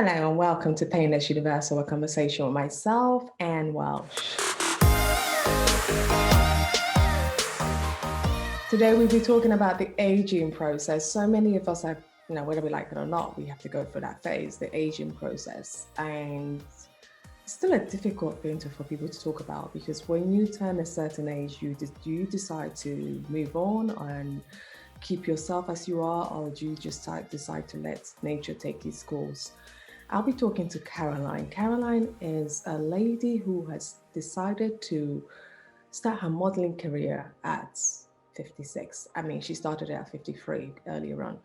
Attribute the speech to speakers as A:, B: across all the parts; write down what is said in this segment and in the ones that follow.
A: Hello and welcome to Painless Universal, a conversation with myself and Welsh. Today we'll be talking about the aging process. So many of us have, whether we like it or not, we have to go through that phase, the aging process. And it's still a difficult thing for people to talk about because when you turn a certain age, you decide to move on and keep yourself as you are, or do you just decide to let nature take its course? I'll be talking to Caroline. Caroline is a lady who has decided to start her modeling career at 56. I mean, she started it at 53 earlier on.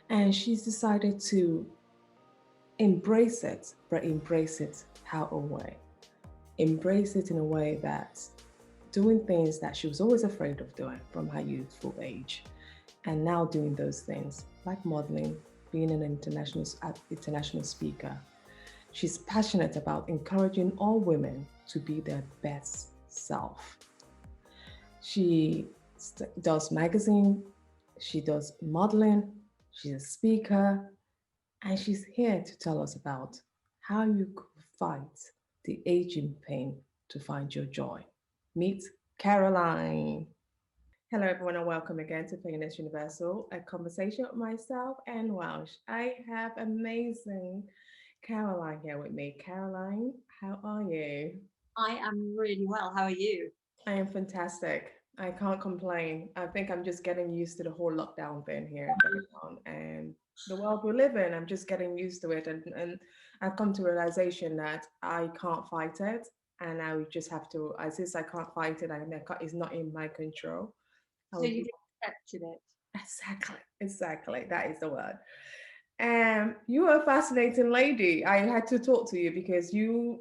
A: And she's decided to embrace it, but embrace it her own way. Embrace it in a way that doing things that she was always afraid of doing from her youthful age. And now doing those things like modeling, being an international speaker. She's passionate about encouraging all women to be their best self. She does magazine, she does modeling, she's a speaker, and she's here to tell us about how you could fight the aging pain to find your joy. Meet Caroline. Hello, everyone, and welcome again to Painless Universal, a conversation with myself and Welsh. I have amazing Caroline here with me. Caroline, how are you?
B: I am really well. How are you?
A: I am fantastic. I can't complain. I think I'm just getting used to the whole lockdown thing here going on and the world we live in. I'm just getting used to it. And I've come to realization that I can't fight it. And I would just have to, since I can't fight it, it's not in my control. I
B: So
A: would
B: you've accepted it.
A: exactly. That is the word. You are a fascinating lady. I had to talk to you because you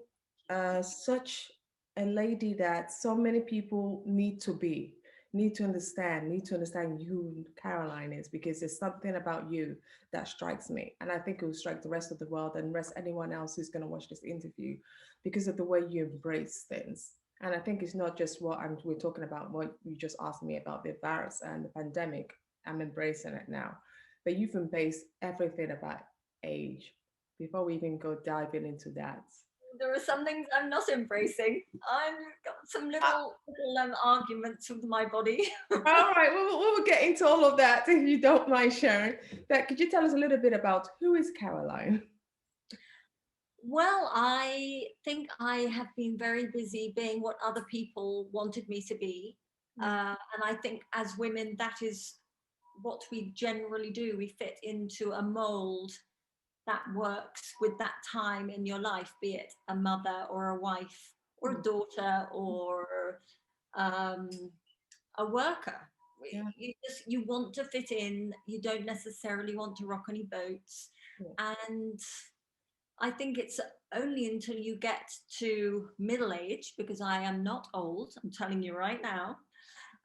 A: are such a lady that so many people need to understand who Caroline is because there's something about you that strikes me. And I think it will strike the rest of the world and rest anyone else who's going to watch this interview because of the way you embrace things. And I think it's not just we're talking about what you just asked me about the virus and the pandemic. I'm embracing it now. But you've embraced everything about age. Before we even go diving into that.
B: There are some things I'm not embracing. I've got some little arguments with my body.
A: All right, we'll get into all of that if you don't mind sharing. But could you tell us a little bit about who is Caroline?
B: Well, I think I have been very busy being what other people wanted me to be. And I think as women, that is what we generally do. We fit into a mold that works with that time in your life, be it a mother or a wife or a daughter or um, a worker.
A: Yeah.
B: You want to fit in. You don't necessarily want to rock any boats.
A: Yeah.
B: And I think it's only until you get to middle age, because I am not old, I'm telling you right now,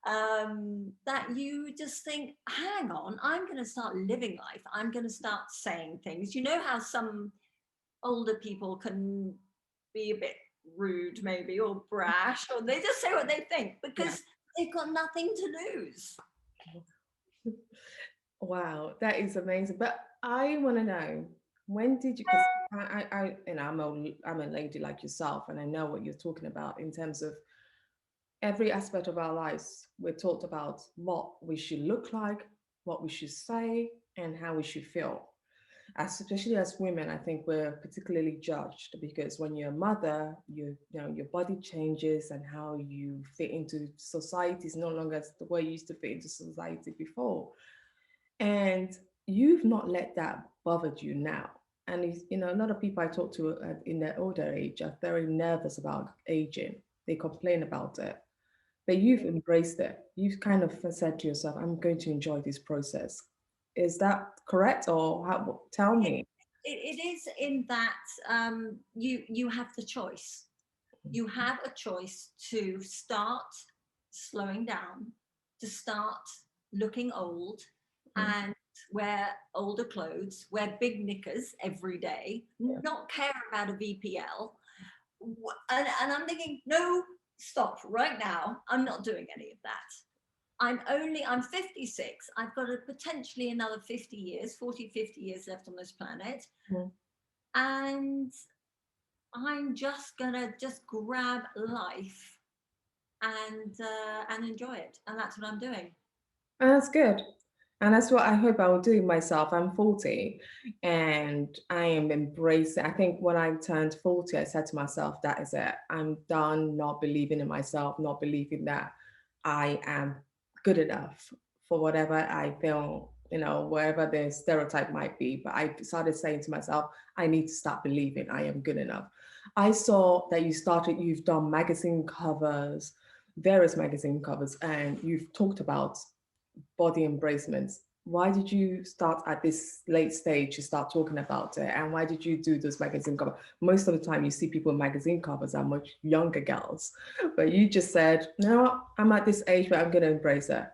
B: that you just think, hang on, I'm going to start living life. I'm going to start saying things. You know how some older people can be a bit rude, maybe, or brash, or they just say what they think
A: Yeah.
B: because they've got nothing to lose.
A: Wow, that is amazing. But I want to know when did you? Because I'm a lady like yourself, and I know what you're talking about in terms of every aspect of our lives. We're taught about what we should look like, what we should say, and how we should feel. Especially as women, I think we're particularly judged because when you're a mother, your body changes and how you fit into society is no longer the way you used to fit into society before. And you've not let that bother you now. And a lot of people I talk to in their older age are very nervous about aging. They complain about it, but you've embraced it. You've kind of said to yourself, "I'm going to enjoy this process." Is that correct, or tell
B: It,
A: me?
B: it is in that you have the choice. You have a choice to start slowing down, to start looking old
A: Mm.
B: and wear older clothes, wear big knickers every day,
A: Yeah.
B: not care about a VPL. And I'm thinking, no, stop right now. I'm not doing any of that. I'm 56. I've got potentially another 50 years, 40, 50 years left on this planet.
A: Mm.
B: and I'm just gonna just grab life and enjoy it, and that's what I'm doing.
A: And that's good. And that's what I hope I will do myself. I'm 40 and I am embracing. I think when I turned 40, I said to myself, that is it. I'm done not believing in myself, not believing that I am good enough for whatever I feel, wherever the stereotype might be. But I started saying to myself, I need to start believing I am good enough. I saw that you've done magazine covers, various magazine covers, and you've talked about body embracements. Why did you start at this late stage to start talking about it? And why did you do those magazine covers? Most of the time you see people in magazine covers are much younger girls, but you just said, no, I'm at this age where I'm going to embrace it.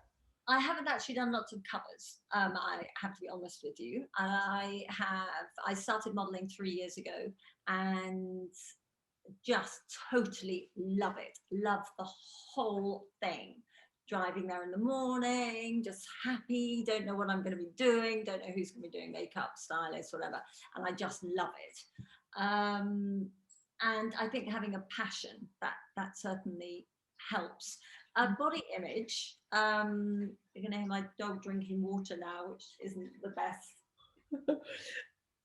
B: I haven't actually done lots of covers. I have to be honest with you. I started modeling 3 years ago, and just totally love it. Love the whole thing. Driving there in the morning, just happy, don't know what I'm going to be doing, don't know who's going to be doing makeup, stylist, whatever. And I just love it. And I think having a passion, that certainly helps. Body image, you're going to hear my dog drinking water now, which isn't the best.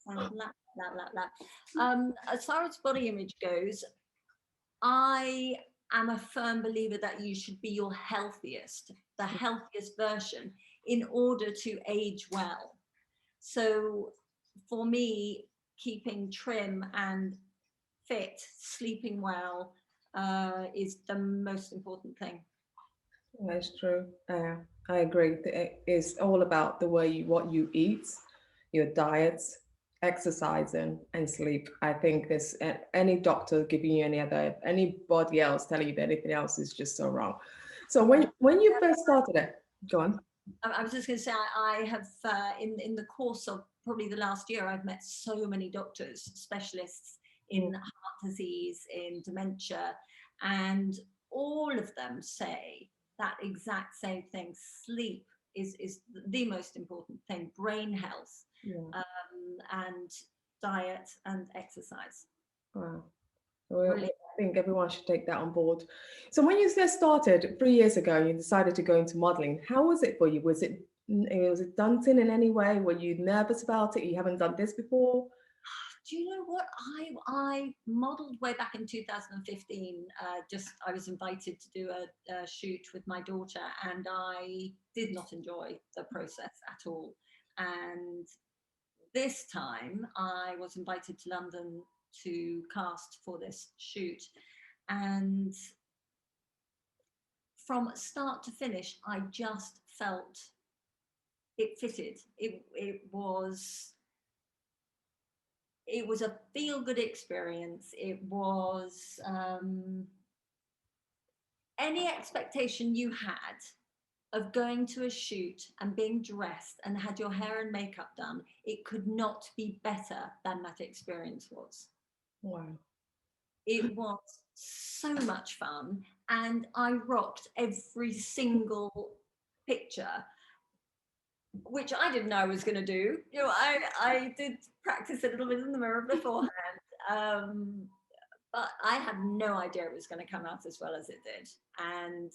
B: Sounds la, la, la, la. As far as body image goes, I am a firm believer that you should be your healthiest, the healthiest version, in order to age well. So for me, keeping trim and fit, sleeping well, is the most important thing.
A: That's true. I agree. It's all about the way what you eat, your diet, exercising, and sleep. I think this any doctor giving you anybody else telling you that anything else is just so wrong. So
B: Yeah.
A: when you first started it, go on.
B: I was just going to say, I have, in the course of probably the last year, I've met so many doctors, specialists in heart disease, in dementia, and all of them say that exact same thing. Sleep is the most important thing, brain health,
A: Yeah.
B: and diet and exercise.
A: Wow. Well,
B: Really.
A: I think everyone should take that on board. So when you first started 3 years ago, and you decided to go into modeling. How was it for you? Was it daunting in any way? Were you nervous about it? You haven't done this before?
B: Do you know what? I modeled way back in 2015. Just I was invited to do a shoot with my daughter, and I did not enjoy the process at all. And this time I was invited to London to cast for this shoot, and from start to finish I just felt it fitted. It was a feel good experience. It was, any expectation you had of going to a shoot and being dressed and had your hair and makeup done, it could not be better than that experience was.
A: Wow.
B: It was so much fun, and I rocked every single picture, which I didn't know I was going to do. I did practice a little bit in the mirror beforehand, but I had no idea it was going to come out as well as it did. And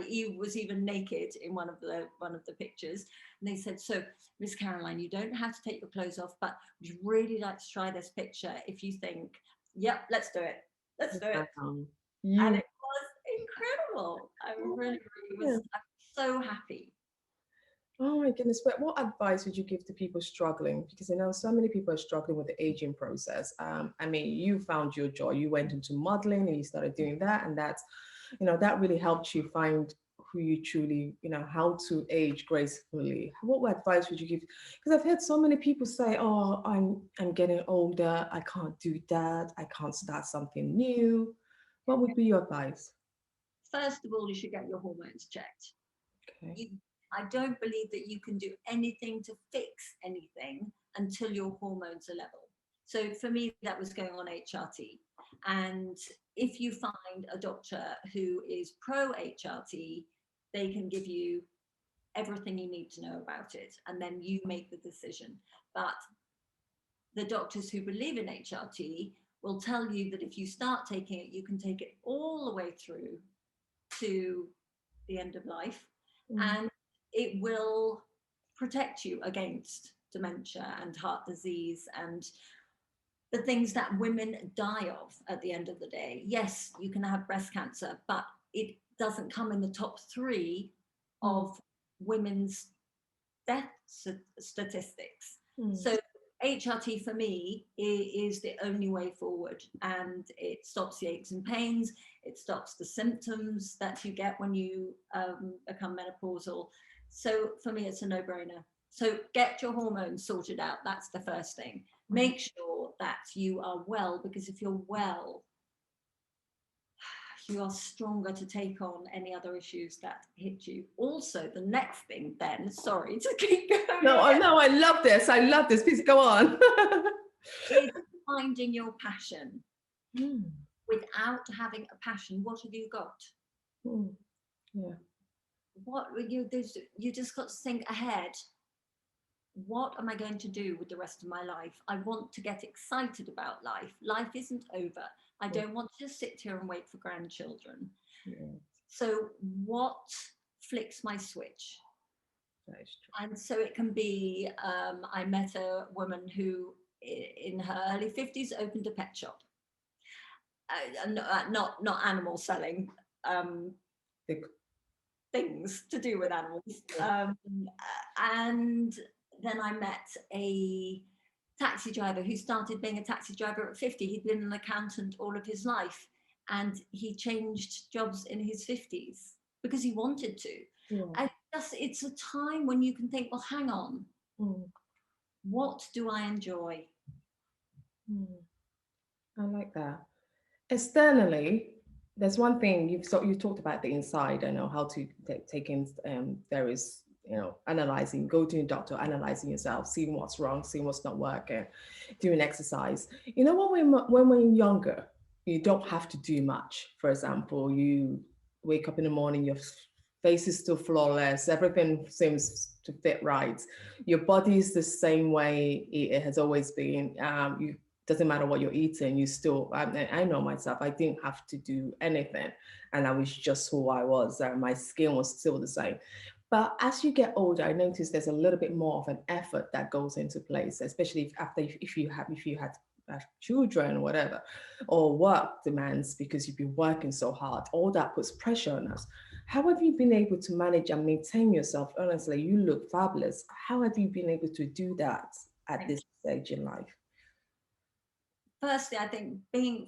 B: he was even naked in one of the pictures. And they said, "So, Miss Caroline, you don't have to take your clothes off, but would you really like to try this picture? If you think, yep, let's do it. Let's do it."
A: Wow.
B: And
A: You
B: it was incredible. I really, really
A: yeah.
B: was. I'm so happy.
A: Oh my goodness. But what advice would you give to people struggling? Because so many people are struggling with the aging process. I mean, you found your joy. You went into modeling and you started doing that. And that really helped you find who you truly, how to age gracefully. What advice would you give? Because I've heard so many people say, oh, I'm getting older. I can't do that. I can't start something new. What would be your advice?
B: First of all, you should get your hormones checked.
A: Okay.
B: you, I don't believe that you can do anything to fix anything until your hormones are level. So for me, that was going on HRT. And if you find a doctor who is pro HRT, they can give you everything you need to know about it, and then you make the decision. But the doctors who believe in HRT will tell you that if you start taking it, you can take it all the way through to the end of life, and it will protect you against dementia and heart disease and the things that women die of at the end of the day. Yes, you can have breast cancer, but it doesn't come in the top 3 of women's death statistics. So HRT for me is the only way forward, and it stops the aches and pains. It stops the symptoms that you get when you become menopausal. So for me, it's a no-brainer. So get your hormones sorted out. That's the first thing. Make sure that you are well, because if you're well, you are stronger to take on any other issues that hit you. Also, the next thing then, sorry to keep going.
A: No, I love this. I love this. Please go on.
B: Is finding your passion. Without having a passion, what have you got?
A: Yeah.
B: What you just got to think ahead. What am I going to do with the rest of my life? I want to get excited about life. Life isn't over. I don't want to just sit here and wait for grandchildren. So what flicks my switch? And so it can be, I met a woman who in her early 50s opened a pet shop. Not animal selling, things to do with animals. And then I met a taxi driver who started being a taxi driver at 50. He'd been an accountant all of his life, and he changed jobs in his 50s because he wanted to. And it's a time when you can think, well, hang on, what do I enjoy?
A: I like that. Externally, there's one thing you talked about the inside. I know how to take in various, analyzing, go to a doctor, analyzing yourself, seeing what's wrong, seeing what's not working, doing exercise. When we're younger, you don't have to do much. For example, you wake up in the morning, your face is still flawless, everything seems to fit right. Your body is the same way it has always been. Doesn't matter what you're eating, you still, I know myself, I didn't have to do anything, and I was just who I was. My skin was still the same. But as you get older, I noticed there's a little bit more of an effort that goes into place, especially if you had children or whatever, or work demands, because you've been working so hard. All that puts pressure on us. How have you been able to manage and maintain yourself? Honestly, you look fabulous. How have you been able to do that at this stage in life?
B: Firstly, I think being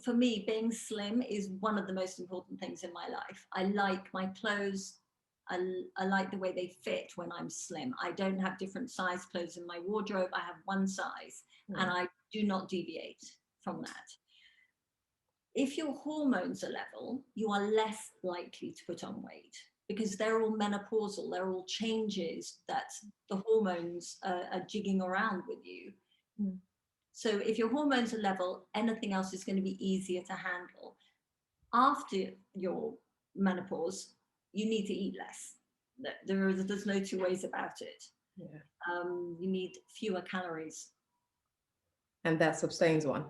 B: slim is one of the most important things in my life. I like my clothes. I like the way they fit when I'm slim. I don't have different size clothes in my wardrobe. I have one size, and I do not deviate from that. If your hormones are level, you are less likely to put on weight, because they're all menopausal. They're all changes that the hormones are jigging around with you. So if your hormones are level, anything else is going to be easier to handle. After your menopause, you need to eat less. There's no two ways about it. You need fewer calories.
A: And that sustains one.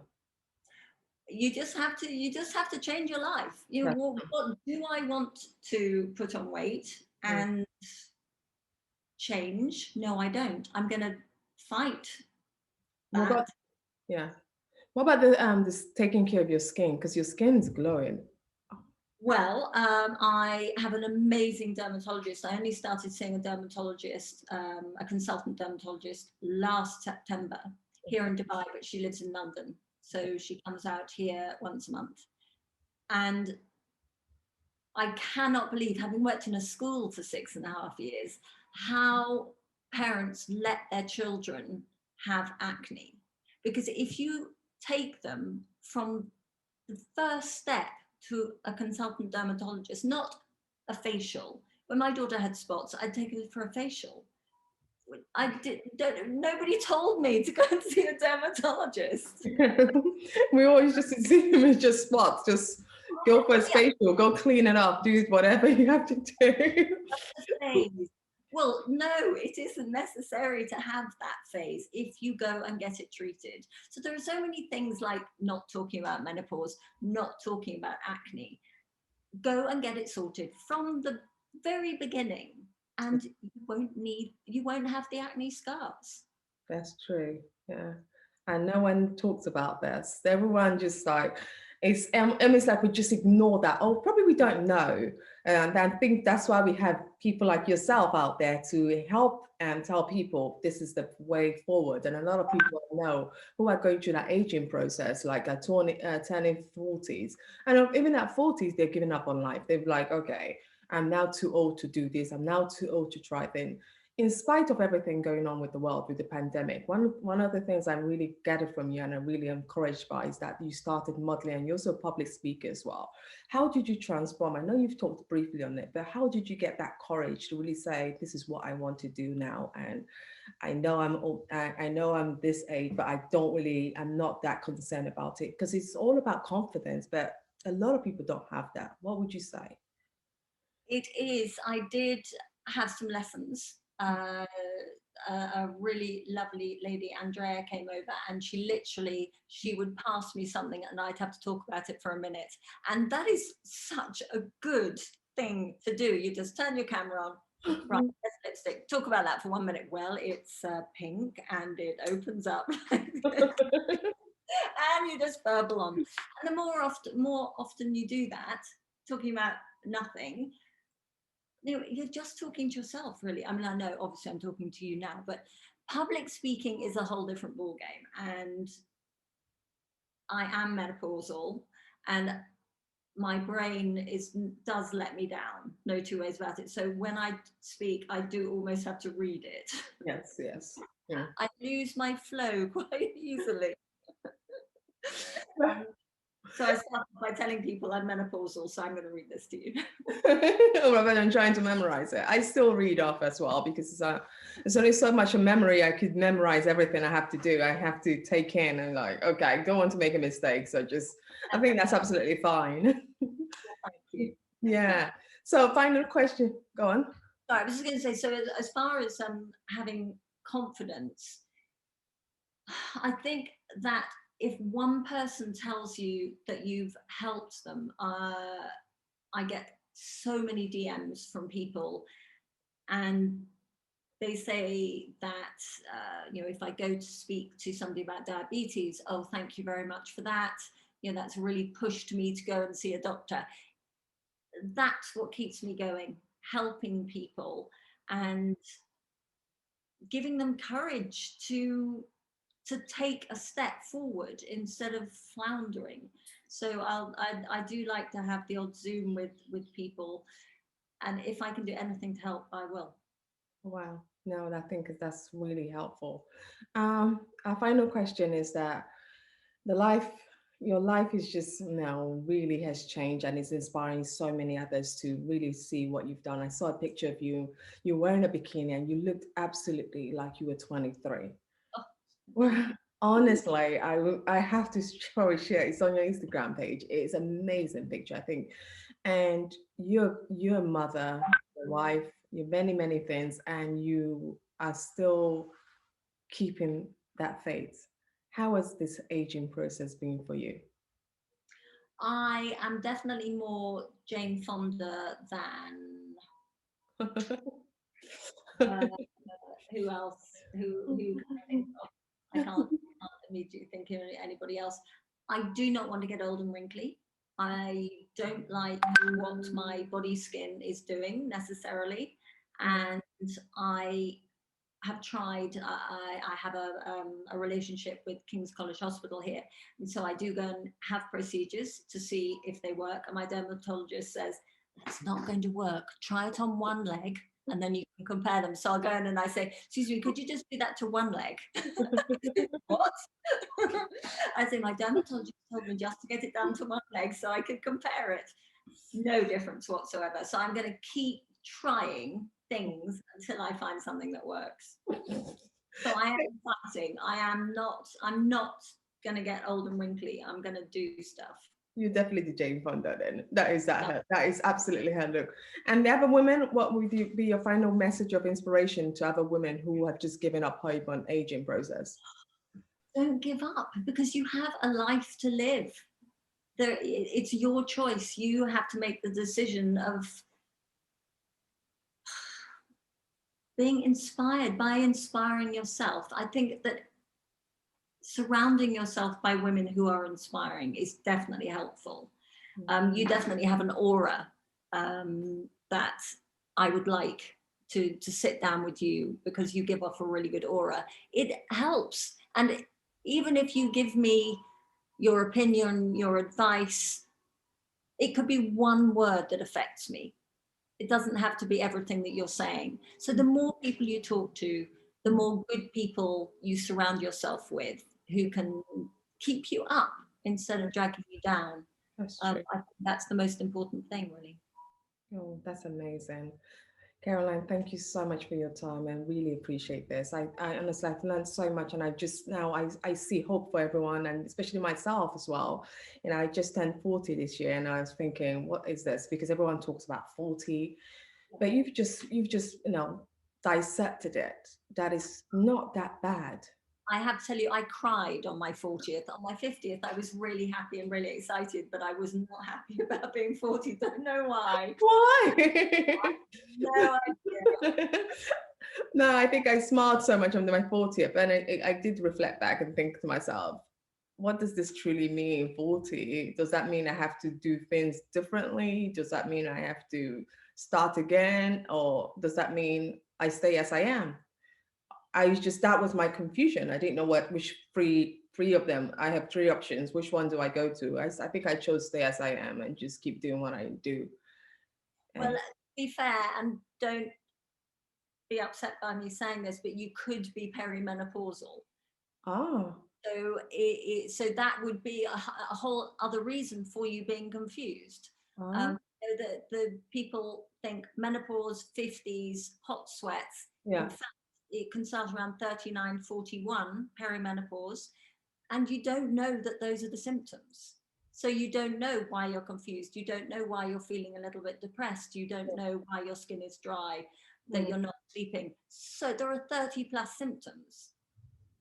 B: You just have to change your life. What do I want to put on weight and change? No, I don't. I'm going to fight that.
A: What about this taking care of your skin? Because your skin's glowing.
B: Well, I have an amazing dermatologist. I only started seeing a dermatologist, a consultant dermatologist, last September here in Dubai, but she lives in London. So she comes out here once a month. And I cannot believe, having worked in a school for 6.5 years, how parents let their children have acne. Because if you take them from the first step to a consultant dermatologist, not a facial. When my daughter had spots, I'd take her for a facial. Nobody told me to go and see a dermatologist.
A: We always just assume it's just spots. Just go for a facial, go clean it up, do whatever you have to do.
B: That's the thing. Well, no, it isn't necessary to have that phase if you go and get it treated. So there are so many things like not talking about menopause, not talking about acne. Go and get it sorted from the very beginning, and you won't have the acne scars.
A: That's true. Yeah. And no one talks about this. Everyone just like, it's like we just ignore that. Oh, probably we don't know. And I think that's why we have people like yourself out there to help and tell people this is the way forward. And a lot of people I know who are going through that aging process, like turning 40s. And even at 40s, they're giving up on life. They're like, okay, I'm now too old to do this. I'm now too old to try things in spite of everything going on with the world, with the pandemic. One of the things I really gathered from you and I'm really encouraged by is that you started modeling and you're also a public speaker as well. How did you transform? I know you've talked briefly on it, but how did you get that courage to really say, this is what I want to do now? And I know I'm old, I know I'm this age, but I'm not that concerned about it because it's all about confidence, but a lot of people don't have that. What would you say?
B: It is. I did have some lessons. A really lovely lady, Andrea, came over, and she would pass me something and I'd have to talk about it for a minute. And that is such a good thing to do. You just turn your camera on, right, let's lipstick, talk about that for 1 minute. Well, it's pink and it opens up like this, and you just burble on. And the more often you do that, talking about nothing, you're just talking to yourself, really. I mean, I know obviously I'm talking to you now, but public speaking is a whole different ball game. And I am menopausal, and my brain does let me down. No two ways about it. So when I speak, I do almost have to read it.
A: Yes, yes. Yeah.
B: I lose my flow quite easily. Um, so I start by telling people I'm menopausal, so I'm going to read this to you.
A: Rather than trying to memorize it. I still read off as well because it's only so much a memory. I could memorize everything I have to do. I have to take in and like, okay, I don't want to make a mistake. So I think that's absolutely fine.
B: Thank you.
A: Yeah. So final question, go on.
B: So I was just going to say, so as far as having confidence, I think that if one person tells you that you've helped them, I get so many DMs from people, and they say that if I go to speak to somebody about diabetes, oh, thank you very much for that. That's really pushed me to go and see a doctor. That's what keeps me going, helping people and giving them courage to take a step forward instead of floundering. So I do like to have the odd Zoom with people, and if I can do anything to help, I will.
A: Wow. No, I think that's really helpful. Our final question is that the life your life is just now really has changed and is inspiring so many others to really see what you've done. I saw a picture of you wearing a bikini and you looked absolutely like you were 23.
B: Oh,
A: Well, honestly, I have to share. It's on your Instagram page. It's an amazing picture, I think. And you're a mother, a wife, you're many things, and you are still keeping that faith. How has this aging process been for you?
B: I am definitely more Jane Fonda than uh, who else? Who can I think of? I can't immediately think of anybody else. I do not want to get old and wrinkly. I don't like what my body skin is doing necessarily, and I have tried. I have a relationship with King's College Hospital here, and so I do go and have procedures to see if they work. And my dermatologist says that's not going to work. Try it on one leg, and then you can compare them. So I'll go in and I say, "Excuse me, could you just do that to one leg?" What? I say my dermatologist told me just to get it done to one leg so I could compare it. No difference whatsoever. So I'm going to keep trying things until I find something that works. So I am fighting. I'm not going to get old and wrinkly. I'm going to do stuff.
A: You're definitely the Jane Fonda then. That is
B: Yeah.
A: that is absolutely her look. And the other women, what would be your final message of inspiration to other women who have just given up hope on aging process?
B: Don't give up, because you have a life to live. It's your choice. You have to make the decision of being inspired by inspiring yourself. I think that surrounding yourself by women who are inspiring is definitely helpful. You definitely have an aura that I would like to sit down with you, because you give off a really good aura. It helps. And even if you give me your opinion, your advice, it could be one word that affects me. It doesn't have to be everything that you're saying. So the more people you talk to, the more good people you surround yourself with, who can keep you up instead of dragging you down.
A: That's
B: I
A: true.
B: think that's the most important thing, really.
A: Oh, that's amazing. Caroline, thank you so much for your time and really appreciate this. I honestly, I've learned so much and I just now I see hope for everyone and especially myself as well. You know, I just turned 40 this year and I was thinking, what is this? Because everyone talks about 40, but you've just, dissected it. That is not that bad.
B: I have to tell you, I cried on my 40th. On my 50th, I was really happy and really excited, but I was not happy about being 40. Don't know why.
A: Why?
B: No idea.
A: No, I think I smiled so much on my 40th, and I did reflect back and think to myself, what does this truly mean, 40? Does that mean I have to do things differently? Does that mean I have to start again? Or does that mean I stay as I am? That was my confusion. I didn't know which three of them. I have three options. Which one do I go to? I think I chose stay as I am and just keep doing what I do.
B: Well,
A: And
B: to be fair, and don't be upset by me saying this, but you could be perimenopausal.
A: oh,
B: So that would be a whole other reason for you being confused.
A: oh,
B: The people think menopause, 50s, hot sweats.
A: yeah.
B: In fact, it can start around 39, 41, perimenopause, and you don't know that those are the symptoms. So you don't know why you're confused. You don't know why you're feeling a little bit depressed. You don't know why your skin is dry, that you're not sleeping. So there are 30 plus symptoms.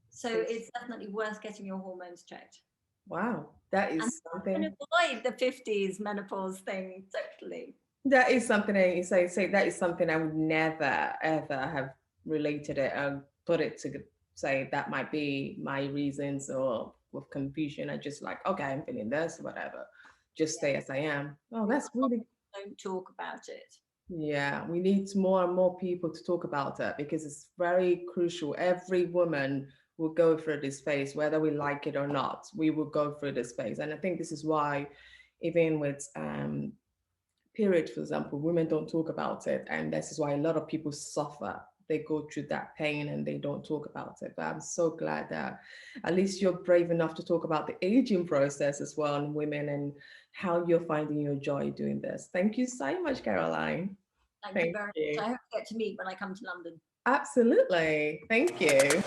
B: So
A: It's,
B: it's definitely worth getting your hormones checked.
A: wow, that
B: And
A: is
B: you can
A: something.
B: avoid the 50s menopause thing totally.
A: That is something I say that is something I would never ever have related it and put it to say that might be my reasons or with confusion. I just like, okay, I'm feeling this, whatever. Just stay as I am. Oh,
B: Yeah,
A: that's really
B: don't talk about it.
A: yeah. We need more and more people to talk about it because it's very crucial. Every woman will go through this phase, whether we like it or not. We will go through this phase, and I think this is why, even with period, for example, women don't talk about it. And this is why a lot of people suffer. They go through that pain and they don't talk about it. But I'm so glad that at least you're brave enough to talk about the aging process as well in women and how you're finding your joy doing this. Thank you so much, Caroline.
B: Thank you
A: Thank
B: very much.
A: you.
B: I hope to get to meet when I come to London.
A: Absolutely. Thank you.